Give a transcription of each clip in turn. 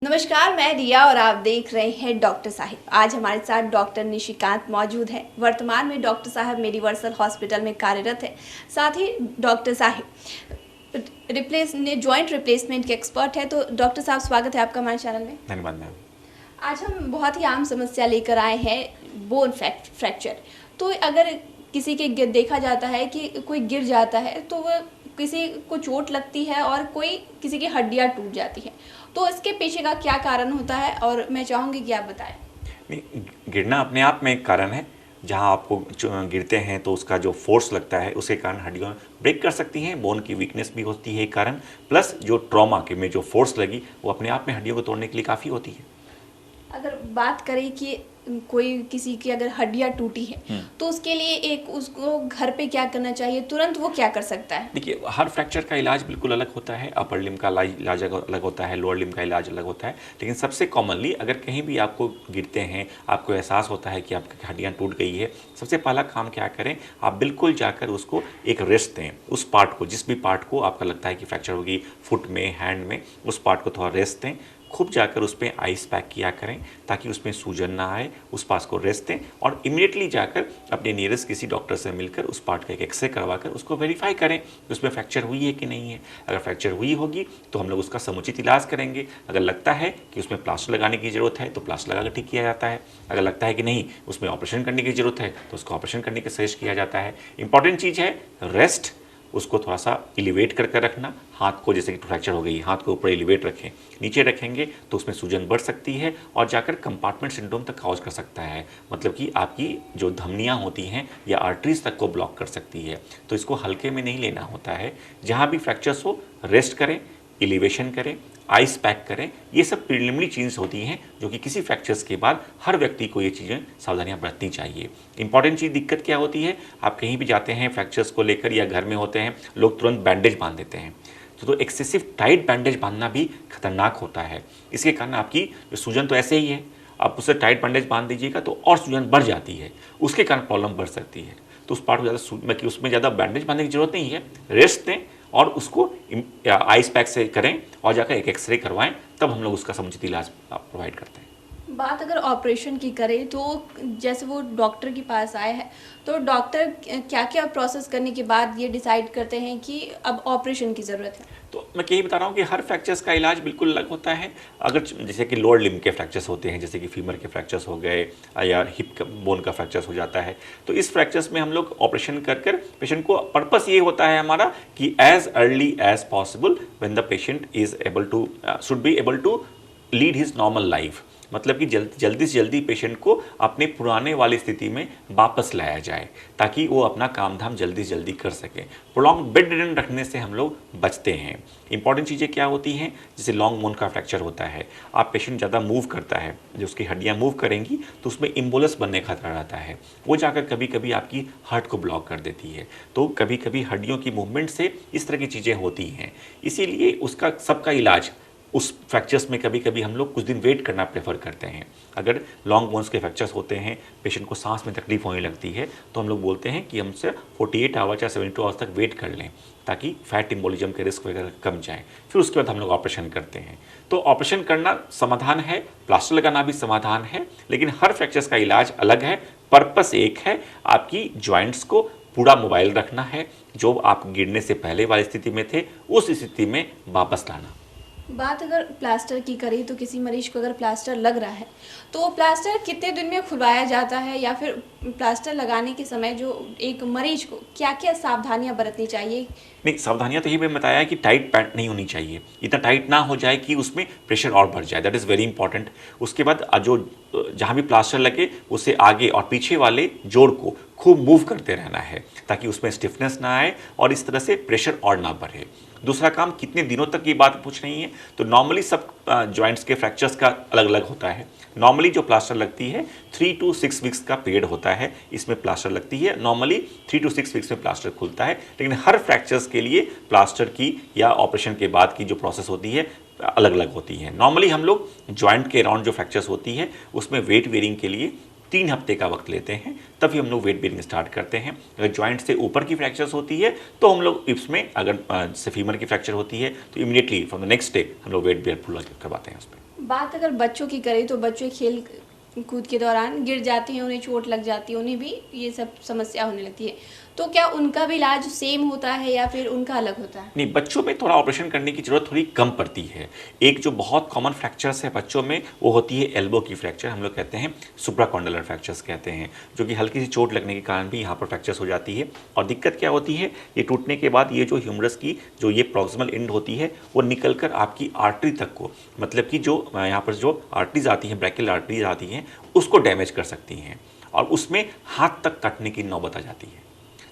नमस्कार, मैं रिया और आप देख रहे हैं डॉक्टर साहिब। आज हमारे साथ डॉक्टर निशिकांत मौजूद हैं। वर्तमान में डॉक्टर साहब मेडिवर्सल हॉस्पिटल में कार्यरत है। साथ ही डॉक्टर साहिब जॉइंट रिप्लेसमेंट के एक्सपर्ट है। तो डॉक्टर साहब, स्वागत है आपका हमारे चैनल में। धन्यवाद मैम। आज हम बहुत ही आम समस्या लेकर आए हैं, बोन फ्रैक्चर। तो अगर किसी के देखा जाता है कि कोई गिर जाता है तो वह किसी को चोट लगती है और किसी की हड्डियां टूट जाती हैं, तो इसके पीछे का क्या कारण होता है, और मैं चाहूँगी कि आप बताएं। नहीं, गिरना अपने आप में एक कारण है। जहाँ आपको गिरते हैं तो उसका जो फोर्स लगता है उसके कारण हड्डियाँ ब्रेक कर सकती हैं, बोन की वीकनेस भी होती है एक कारण, प्लस जो ट्रॉमा के में जो फोर्स लगी वो अपने आप में हड्डियों को तोड़ने के लिए काफ़ी होती है। अगर बात करें कि किसी की अगर हड्डियां टूटी है तो उसके लिए उसको घर पे क्या करना चाहिए, तुरंत वो क्या कर सकता है? देखिए, हर फ्रैक्चर का इलाज बिल्कुल अलग होता है। अपर लिम्ब का इलाज अलग होता है, लोअर लिम्ब का इलाज अलग होता है। लेकिन सबसे कॉमनली अगर कहीं भी आपको गिरते हैं, आपको एहसास होता है कि आपकी हड्डियाँ टूट गई है, सबसे पहला काम क्या करें, आप बिल्कुल जाकर उसको एक रेस्ट दें। उस पार्ट को, जिस भी पार्ट को आपका लगता है कि फ्रैक्चर होगी, फुट में, हैंड में, उस पार्ट को थोड़ा रेस्ट दें। खूब जाकर उस पर आइस पैक किया करें ताकि उसमें सूजन ना आए। उस पास को रेस्ट दें और इमीडिएटली जाकर अपने नियरेस्ट किसी डॉक्टर से मिलकर उस पार्ट का एक एक्सरे करवाकर उसको वेरीफाई करें कि उसमें फ्रैक्चर हुई है कि नहीं है। अगर फ्रैक्चर हुई होगी तो हम लोग उसका समुचित इलाज करेंगे। अगर लगता है कि उसमें प्लास्टर लगाने की ज़रूरत है तो प्लास्टर लगाकर ठीक किया जाता है। अगर लगता है कि नहीं, उसमें ऑपरेशन करने की ज़रूरत है तो उसको ऑपरेशन करने का सजेस्ट किया जाता है। इंपॉर्टेंट चीज़ है रेस्ट। उसको थोड़ा सा एलिवेट करके रखना। हाथ को, जैसे कि फ्रैक्चर हो गई, हाथ को ऊपर एलिवेट रखें। नीचे रखेंगे तो उसमें सूजन बढ़ सकती है और जाकर कंपार्टमेंट सिंड्रोम तक कॉज कर सकता है। मतलब कि आपकी जो धमनियाँ होती हैं या आर्टरीज तक को ब्लॉक कर सकती है। तो इसको हल्के में नहीं लेना होता है। जहाँ भी फ्रैक्चर्स हो, रेस्ट करें, एलिवेशन करें, आइस पैक करें। ये सब प्रिलिमिनरी चीज़ होती हैं जो कि किसी फ्रैक्चर्स के बाद हर व्यक्ति को ये चीज़ें सावधानियां बरतनी चाहिए। इंपॉर्टेंट चीज़, दिक्कत क्या होती है, आप कहीं भी जाते हैं फ्रैक्चर्स को लेकर या घर में होते हैं, लोग तुरंत बैंडेज बांध देते हैं। तो एक्सेसिव टाइट बैंडेज बांधना भी खतरनाक होता है। इसके कारण आपकी सूजन तो ऐसे ही है, आप उससे टाइट बैंडेज बांध दीजिएगा तो और सूजन बढ़ जाती है, उसके कारण प्रॉब्लम बढ़ सकती है। तो उस पार्ट को ज़्यादा उसमें ज़्यादा बैंडेज बांधने की जरूरत नहीं है। रेस्ट दें और उसको आइस पैक से करें और जाकर एक एक्सरे करवाएं, तब हम लोग उसका समुचित इलाज प्रोवाइड करते हैं। बात अगर ऑपरेशन की करें तो जैसे वो डॉक्टर के पास आए हैं तो डॉक्टर क्या क्या प्रोसेस करने के बाद ये डिसाइड करते हैं कि अब ऑपरेशन की ज़रूरत है? तो मैं यही बता रहा हूँ कि हर फ्रैक्चर्स का इलाज बिल्कुल अलग होता है। अगर जैसे कि लोअर लिम्ब के फ्रैक्चर्स होते हैं, जैसे कि फीमर के फ्रैक्चर्स हो गए या हिप बोन का फ्रैक्चर्स हो जाता है, तो इस फ्रैक्चर्स में हम लोग ऑपरेशन कर पेशेंट को, पर्पस ये होता है हमारा कि as early as possible when the patient is able to should be able to lead his normal life. मतलब कि जल्दी से जल्दी पेशेंट को अपने पुराने वाली स्थिति में वापस लाया जाए ताकि वो अपना काम धाम जल्दी से जल्दी कर सकें। प्रोलॉन्ग बेड रिडन रखने से हम लोग बचते हैं। इंपॉर्टेंट चीज़ें क्या होती हैं, जैसे लॉन्ग बोन का फ्रैक्चर होता है, आप पेशेंट ज़्यादा मूव करता है, जो उसकी हड्डियाँ मूव करेंगी तो उसमें इम्बोलस बनने का खतरा रहता है। वो जाकर कभी कभी आपकी हार्ट को ब्लॉक कर देती है। तो कभी कभी हड्डियों की मूवमेंट से इस तरह की चीज़ें होती हैं। इसीलिए उसका सबका इलाज, उस फ्रैक्चर्स में कभी कभी हम लोग कुछ दिन वेट करना प्रेफर करते हैं। अगर लॉन्ग बोन्स के फ्रैक्चर्स होते हैं, पेशेंट को सांस में तकलीफ होने लगती है, तो हम लोग बोलते हैं कि हमसे 48 आवर्स या 72 आवर्स तक वेट कर लें ताकि फैट एम्बोलिज्म के रिस्क वगैरह कम जाए। फिर उसके बाद हम लोग ऑपरेशन करते हैं। तो ऑपरेशन करना समाधान है, प्लास्टर लगाना भी समाधान है, लेकिन हर फ्रैक्चर्स का इलाज अलग है। पर्पस एक है, आपकी जॉइंट्स को पूरा मोबाइल रखना है। जो आप गिरने से पहले वाली स्थिति में थे उस स्थिति में वापस लाना। बात अगर प्लास्टर की करें तो किसी मरीज को अगर प्लास्टर लग रहा है तो प्लास्टर कितने दिन में खुलवाया जाता है, या फिर प्लास्टर लगाने के समय जो एक मरीज को क्या क्या सावधानियां बरतनी चाहिए? नहीं, सावधानियां तो ये मैंने बताया कि टाइट पैंट नहीं होनी चाहिए, इतना टाइट ना हो जाए कि उसमें प्रेशर और बढ़ जाए, दैट इज़ वेरी इंपॉर्टेंट। उसके बाद जो जहाँ भी प्लास्टर लगे उसे आगे और पीछे वाले जोड़ को खूब मूव करते रहना है ताकि उसमें स्टिफनेस ना आए और इस तरह से प्रेशर और ना बढ़े। दूसरा काम, कितने दिनों तक ये बात पूछ रही है, तो नॉर्मली सब जॉइंट्स के फ्रैक्चर्स का अलग अलग होता है। नॉर्मली जो प्लास्टर लगती है 3 to 6 वीक्स का पीरियड होता है, इसमें प्लास्टर लगती है। नॉर्मली 3 to 6 वीक्स में प्लास्टर खुलता है, लेकिन हर फ्रैक्चर्स के लिए प्लास्टर की या ऑपरेशन के बाद की जो प्रोसेस होती है अलग अलग होती है। नॉर्मली हम लोग जॉइंट के अराउंड जो फ्रैक्चर्स होती है उसमें वेट बेयरिंग के लिए 3 हफ्ते का वक्त लेते हैं, तभी हम लोग वेट बेयरिंग स्टार्ट करते हैं। अगर जॉइंट से ऊपर की फ्रैक्चर्स होती है तो हम लोग इसमें, अगर से फीमर की फ्रैक्चर होती है तो immediately from the next day हम लोग वेट बेयर फुल करवाते हैं उसमें। बात अगर बच्चों की करें तो बच्चे खेल कूद के दौरान गिर जाते हैं, उन्हें चोट लग जाती है, उन्हें भी ये सब समस्या होने लगती है। तो क्या उनका भी इलाज सेम होता है या फिर उनका अलग होता है? नहीं, बच्चों में थोड़ा ऑपरेशन करने की ज़रूरत थोड़ी कम पड़ती है। एक जो बहुत कॉमन फ्रैक्चर्स है बच्चों में, वो होती है एल्बो की फ्रैक्चर, हम लोग कहते हैं सुप्राकॉन्डलर फ्रैक्चर्स कहते हैं, जो कि हल्की सी चोट लगने के कारण भी यहाँ पर फ्रैक्चर्स हो जाती है। और दिक्कत क्या होती है, ये टूटने के बाद ये जो ह्यूमरस की जो ये प्रॉक्सिमल एंड होती है, वो निकल कर आपकी आर्टरी तक को, मतलब कि जो यहाँ पर जो आर्टरीज आती हैं, ब्रैकियल आर्टरीज आती हैं, उसको डैमेज कर सकती हैं और उसमें हाथ तक कटने की नौबत आ जाती है।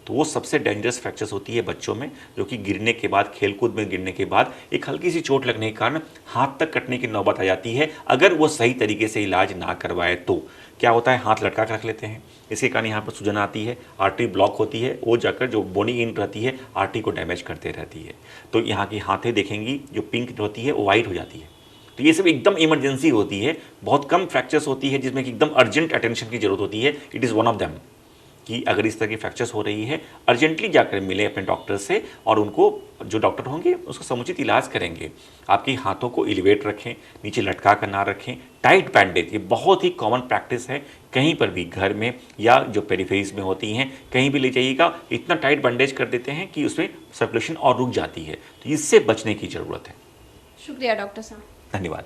तो वो सबसे डेंजरस फ्रैक्चर्स होती है बच्चों में, जो कि गिरने के बाद, खेलकूद में गिरने के बाद एक हल्की सी चोट लगने के कारण हाथ तक कटने की नौबत आ जाती है। अगर वो सही तरीके से इलाज ना करवाए तो क्या होता है, हाथ लटका कर रख लेते हैं, इसके कारण यहाँ पर सूजन आती है, आर्टरी ब्लॉक होती है, वो जाकर जो बोनी इन रहती है आर्टरी को डैमेज करते रहती है। तो यहाँ की हाथें देखेंगी जो पिंक होती है वो वाइट हो जाती है। तो ये सब एकदम इमरजेंसी होती है, बहुत कम फ्रैक्चर्स होती है जिसमें कि एकदम अर्जेंट अटेंशन की जरूरत होती है। It is one of them कि अगर इस तरह की फ्रैक्चर्स हो रही है, अर्जेंटली जाकर मिले अपने डॉक्टर से और उनको, जो डॉक्टर होंगे उसको समुचित इलाज करेंगे। आपके हाथों को एलिवेट रखें, नीचे लटका कर ना रखें, टाइट बैंडेज, ये बहुत ही कॉमन प्रैक्टिस है, कहीं पर भी घर में या जो पेरिफेरीज में होती हैं कहीं भी ले जाइएगा, इतना टाइट बैंडेज कर देते हैं कि उसमें सर्कुलेशन और रुक जाती है। तो इससे बचने की ज़रूरत है। शुक्रिया डॉक्टर साहब। धन्यवाद।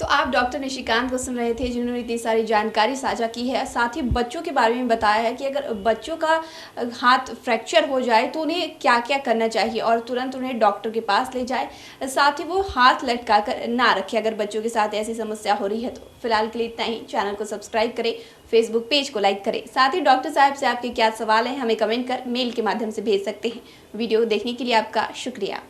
तो आप डॉक्टर निशिकांत को सुन रहे थे, जिन्होंने इतनी सारी जानकारी साझा की है, साथ ही बच्चों के बारे में बताया है कि अगर बच्चों का हाथ फ्रैक्चर हो जाए तो उन्हें क्या क्या करना चाहिए और तुरंत उन्हें डॉक्टर के पास ले जाए, साथ ही वो हाथ लटका कर ना रखे अगर बच्चों के साथ ऐसी समस्या हो रही है। तो फिलहाल के लिए इतना ही। चैनल को सब्सक्राइब करें, फेसबुक पेज को लाइक करें, साथ ही डॉक्टर साहब से आपके क्या सवाल हैं हमें कमेंट कर मेल के माध्यम से भेज सकते हैं। वीडियो देखने के लिए आपका शुक्रिया।